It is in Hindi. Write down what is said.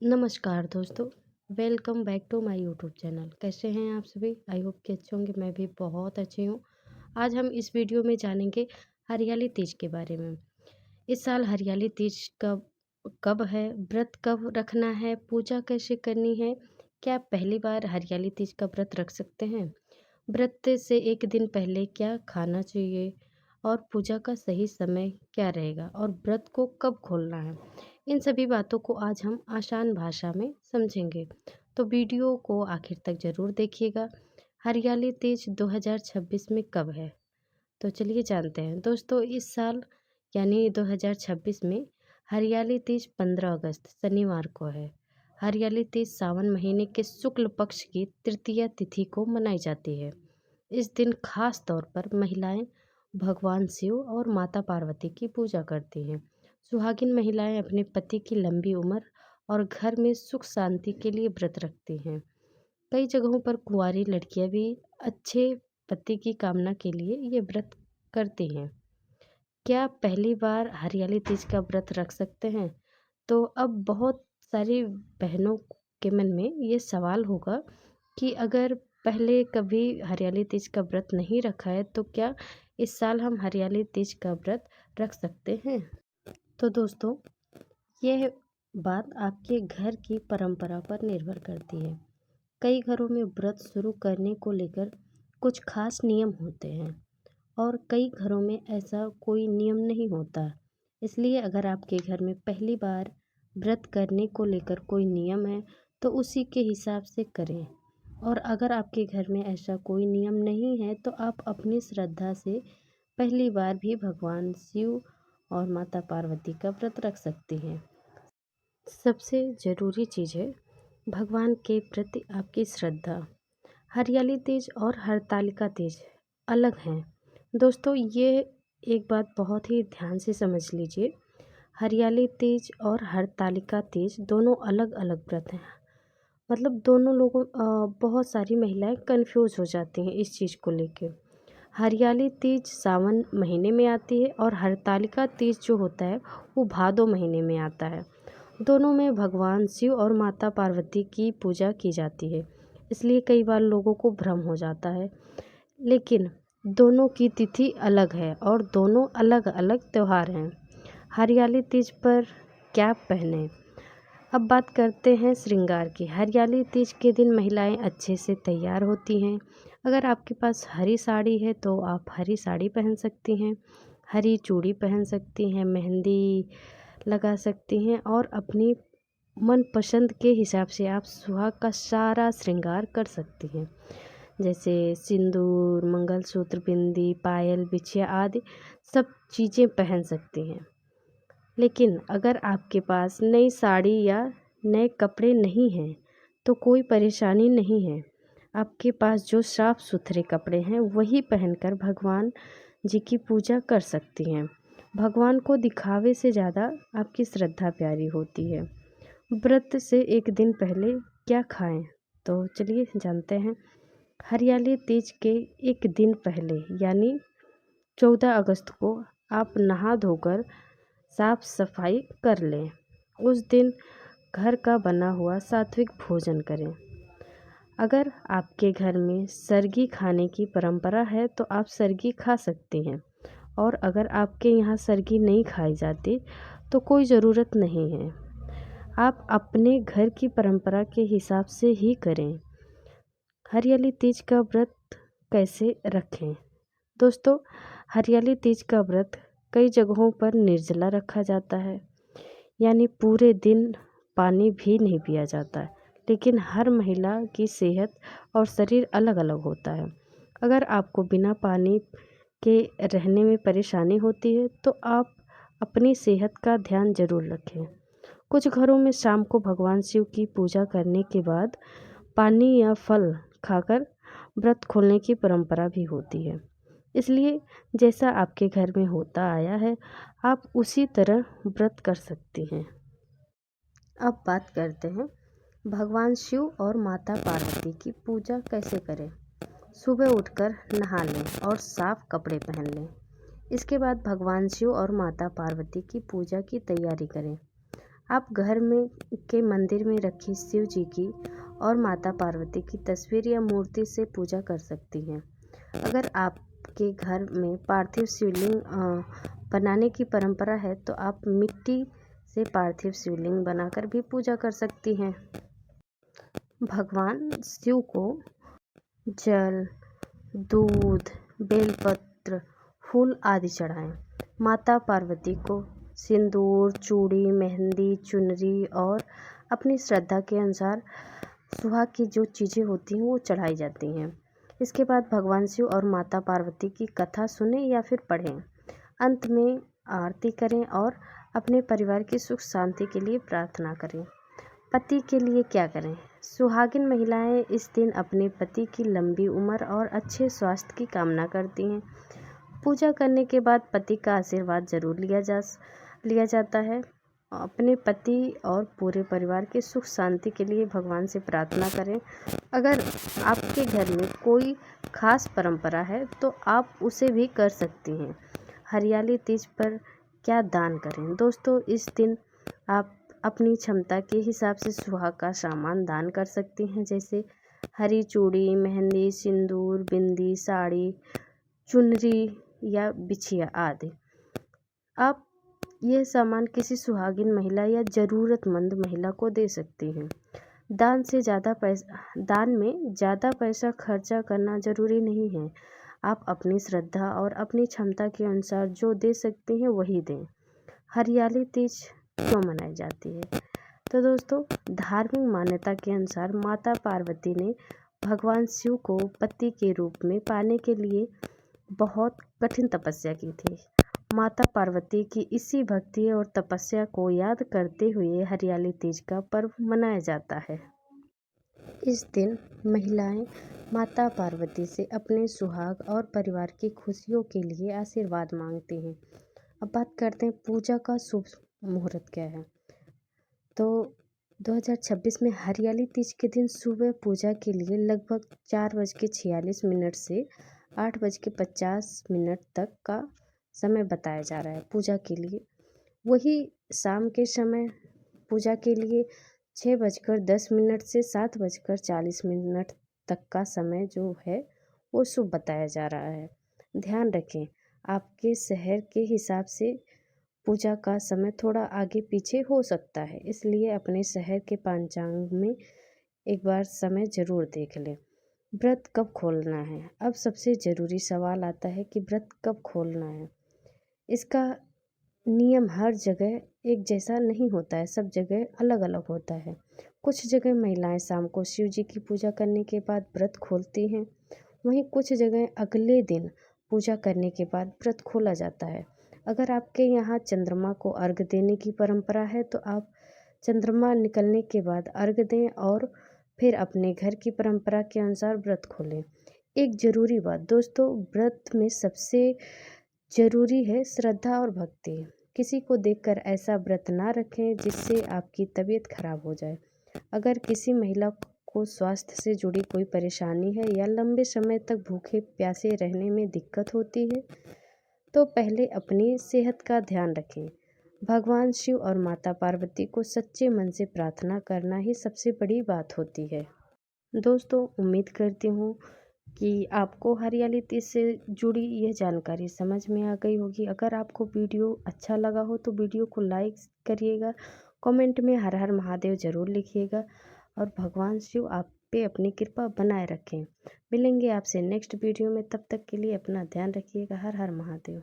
नमस्कार दोस्तों। Welcome back to my YouTube channel. कैसे हैं आप सभी? आई होप कि अच्छे होंगे। मैं भी बहुत अच्छी हूँ। आज हम इस वीडियो में जानेंगे हरियाली तीज के बारे में। इस साल हरियाली तीज कब कब है, व्रत कब रखना है, पूजा कैसे करनी है, क्या आप पहली बार हरियाली तीज का व्रत रख सकते हैं, व्रत से एक दिन पहले क्या खाना चाहिए और पूजा का सही समय क्या रहेगा और व्रत को कब खोलना है। इन सभी बातों को आज हम आसान भाषा में समझेंगे, तो वीडियो को आखिर तक ज़रूर देखिएगा। हरियाली तीज 2026 में कब है? तो चलिए जानते हैं दोस्तों। इस साल यानी 2026 में हरियाली तीज 15 अगस्त शनिवार को है। हरियाली तीज सावन महीने के शुक्ल पक्ष की तृतीया तिथि को मनाई जाती है। इस दिन खास तौर पर महिलाएं भगवान शिव और माता पार्वती की पूजा करती हैं। सुहागिन महिलाएं अपने पति की लंबी उम्र और घर में सुख शांति के लिए व्रत रखती हैं। कई जगहों पर कुंवारी लड़कियां भी अच्छे पति की कामना के लिए ये व्रत करती हैं। क्या आप पहली बार हरियाली तीज का व्रत रख सकते हैं? तो अब बहुत सारी बहनों के मन में ये सवाल होगा कि अगर पहले कभी हरियाली तीज का व्रत नहीं रखा है तो क्या इस साल हम हरियाली तीज का व्रत रख सकते हैं? तो दोस्तों, यह बात आपके घर की परंपरा पर निर्भर करती है। कई घरों में व्रत शुरू करने को लेकर कुछ खास नियम होते हैं और कई घरों में ऐसा कोई नियम नहीं होता। इसलिए अगर आपके घर में पहली बार व्रत करने को लेकर कोई नियम है तो उसी के हिसाब से करें, और अगर आपके घर में ऐसा कोई नियम नहीं है तो आप अपनी श्रद्धा से पहली बार भी भगवान शिव और माता पार्वती का व्रत रख सकती हैं। सबसे ज़रूरी चीज़ है भगवान के प्रति आपकी श्रद्धा। हरियाली तीज और हरतालिका तीज अलग हैं। दोस्तों, ये एक बात बहुत ही ध्यान से समझ लीजिए। हरियाली तीज और हरतालिका तीज दोनों अलग अलग व्रत हैं। मतलब दोनों लोगों बहुत सारी महिलाएं कंफ्यूज हो जाती हैं इस चीज़ को लेके। हरियाली तीज सावन महीने में आती है और हरतालिका तीज जो होता है वो भादो महीने में आता है। दोनों में भगवान शिव और माता पार्वती की पूजा की जाती है, इसलिए कई बार लोगों को भ्रम हो जाता है। लेकिन दोनों की तिथि अलग है और दोनों अलग अलग त्यौहार हैं। हरियाली तीज पर क्या पहने? अब बात करते हैं श्रृंगार की। हरियाली तीज के दिन महिलाएं अच्छे से तैयार होती हैं। अगर आपके पास हरी साड़ी है तो आप हरी साड़ी पहन सकती हैं, हरी चूड़ी पहन सकती हैं, मेहंदी लगा सकती हैं और अपनी मनपसंद के हिसाब से आप सुहाग का सारा श्रृंगार कर सकती हैं। जैसे सिंदूर, मंगलसूत्र, बिंदी, पायल, बिछिया आदि सब चीज़ें पहन सकती हैं। लेकिन अगर आपके पास नई साड़ी या नए कपड़े नहीं हैं तो कोई परेशानी नहीं है। आपके पास जो साफ सुथरे कपड़े हैं वही पहनकर भगवान जी की पूजा कर सकती हैं। भगवान को दिखावे से ज़्यादा आपकी श्रद्धा प्यारी होती है। व्रत से एक दिन पहले क्या खाएं? तो चलिए जानते हैं। हरियाली तीज के एक दिन पहले यानी 14 अगस्त को आप नहा धोकर साफ सफाई कर लें। उस दिन घर का बना हुआ सात्विक भोजन करें। अगर आपके घर में सरगी खाने की परंपरा है तो आप सरगी खा सकती हैं, और अगर आपके यहाँ सरगी नहीं खाई जाती तो कोई ज़रूरत नहीं है। आप अपने घर की परंपरा के हिसाब से ही करें। हरियाली तीज का व्रत कैसे रखें? दोस्तों, हरियाली तीज का व्रत कई जगहों पर निर्जला रखा जाता है, यानी पूरे दिन पानी भी नहीं पिया जाता है। लेकिन हर महिला की सेहत और शरीर अलग अलग होता है। अगर आपको बिना पानी के रहने में परेशानी होती है तो आप अपनी सेहत का ध्यान जरूर रखें। कुछ घरों में शाम को भगवान शिव की पूजा करने के बाद पानी या फल खाकर व्रत खोलने की परंपरा भी होती है। इसलिए जैसा आपके घर में होता आया है आप उसी तरह व्रत कर सकती हैं। अब बात करते हैं भगवान शिव और माता पार्वती की पूजा कैसे करें। सुबह उठकर नहा लें और साफ कपड़े पहन लें। इसके बाद भगवान शिव और माता पार्वती की पूजा की तैयारी करें। आप घर में के मंदिर में रखी शिव जी की और माता पार्वती की तस्वीर या मूर्ति से पूजा कर सकती हैं। अगर आपके घर में पार्थिव शिवलिंग बनाने की परंपरा है तो आप मिट्टी से पार्थिव शिवलिंग बनाकर भी पूजा कर सकती हैं। भगवान शिव को जल, दूध, बेलपत्र, फूल आदि चढ़ाएं। माता पार्वती को सिंदूर, चूड़ी, मेहंदी, चुनरी और अपनी श्रद्धा के अनुसार सुहाग की जो चीज़ें होती हैं वो चढ़ाई जाती हैं। इसके बाद भगवान शिव और माता पार्वती की कथा सुने या फिर पढ़ें। अंत में आरती करें और अपने परिवार की सुख शांति के लिए प्रार्थना करें। पति के लिए क्या करें? सुहागिन महिलाएं इस दिन अपने पति की लंबी उम्र और अच्छे स्वास्थ्य की कामना करती हैं। पूजा करने के बाद पति का आशीर्वाद जरूर लिया जाता है। अपने पति और पूरे परिवार के सुख शांति के लिए भगवान से प्रार्थना करें। अगर आपके घर में कोई खास परंपरा है तो आप उसे भी कर सकती हैं। हरियाली तीज पर क्या दान करें? दोस्तों, इस दिन आप अपनी क्षमता के हिसाब से सुहाग का सामान दान कर सकती हैं, जैसे हरी चूड़ी, मेहंदी, सिंदूर, बिंदी, साड़ी, चुनरी या बिछिया आदि। आप यह सामान किसी सुहागिन महिला या ज़रूरतमंद महिला को दे सकती हैं। दान में ज़्यादा पैसा खर्चा करना ज़रूरी नहीं है। आप अपनी श्रद्धा और अपनी क्षमता के अनुसार जो दे सकती हैं वही दें। हरियाली तीज क्यों मनाई जाती है? तो दोस्तों, धार्मिक मान्यता के अनुसार माता पार्वती ने भगवान शिव को पति के रूप में पाने के लिए बहुत कठिन तपस्या की थी। माता पार्वती की इसी भक्ति और तपस्या को याद करते हुए हरियाली तीज का पर्व मनाया जाता है। इस दिन महिलाएं माता पार्वती से अपने सुहाग और परिवार की खुशियों के लिए आशीर्वाद मांगती हैं। अब बात करते हैं पूजा का शुभ मुहूर्त क्या है। तो 2026 में हरियाली तीज के दिन सुबह पूजा के लिए लगभग 4:46 से 8:50 तक का समय बताया जा रहा है पूजा के लिए। वही शाम के समय पूजा के लिए 6:10 से 7:40 तक का समय जो है वो शुभ बताया जा रहा है। ध्यान रखें, आपके शहर के हिसाब से पूजा का समय थोड़ा आगे पीछे हो सकता है, इसलिए अपने शहर के पंचांग में एक बार समय ज़रूर देख लें। व्रत कब खोलना है? अब सबसे ज़रूरी सवाल आता है कि व्रत कब खोलना है। इसका नियम हर जगह एक जैसा नहीं होता है, सब जगह अलग अलग होता है। कुछ जगह महिलाएं शाम को शिव जी की पूजा करने के बाद व्रत खोलती हैं, वहीं कुछ जगह अगले दिन पूजा करने के बाद व्रत खोला जाता है। अगर आपके यहाँ चंद्रमा को अर्घ देने की परंपरा है तो आप चंद्रमा निकलने के बाद अर्घ दें और फिर अपने घर की परंपरा के अनुसार व्रत खोलें। एक ज़रूरी बात दोस्तों, व्रत में सबसे ज़रूरी है श्रद्धा और भक्ति। किसी को देखकर ऐसा व्रत ना रखें जिससे आपकी तबीयत खराब हो जाए। अगर किसी महिला को स्वास्थ्य से जुड़ी कोई परेशानी है या लंबे समय तक भूखे प्यासे रहने में दिक्कत होती है तो पहले अपनी सेहत का ध्यान रखें। भगवान शिव और माता पार्वती को सच्चे मन से प्रार्थना करना ही सबसे बड़ी बात होती है। दोस्तों, उम्मीद करती हूँ कि आपको हरियाली तीज से जुड़ी यह जानकारी समझ में आ गई होगी। अगर आपको वीडियो अच्छा लगा हो तो वीडियो को लाइक करिएगा, कमेंट में हर हर महादेव ज़रूर लिखिएगा और भगवान शिव आप पे अपनी कृपा बनाए रखें। मिलेंगे आपसे नेक्स्ट वीडियो में, तब तक के लिए अपना ध्यान रखिएगा। हर हर महादेव।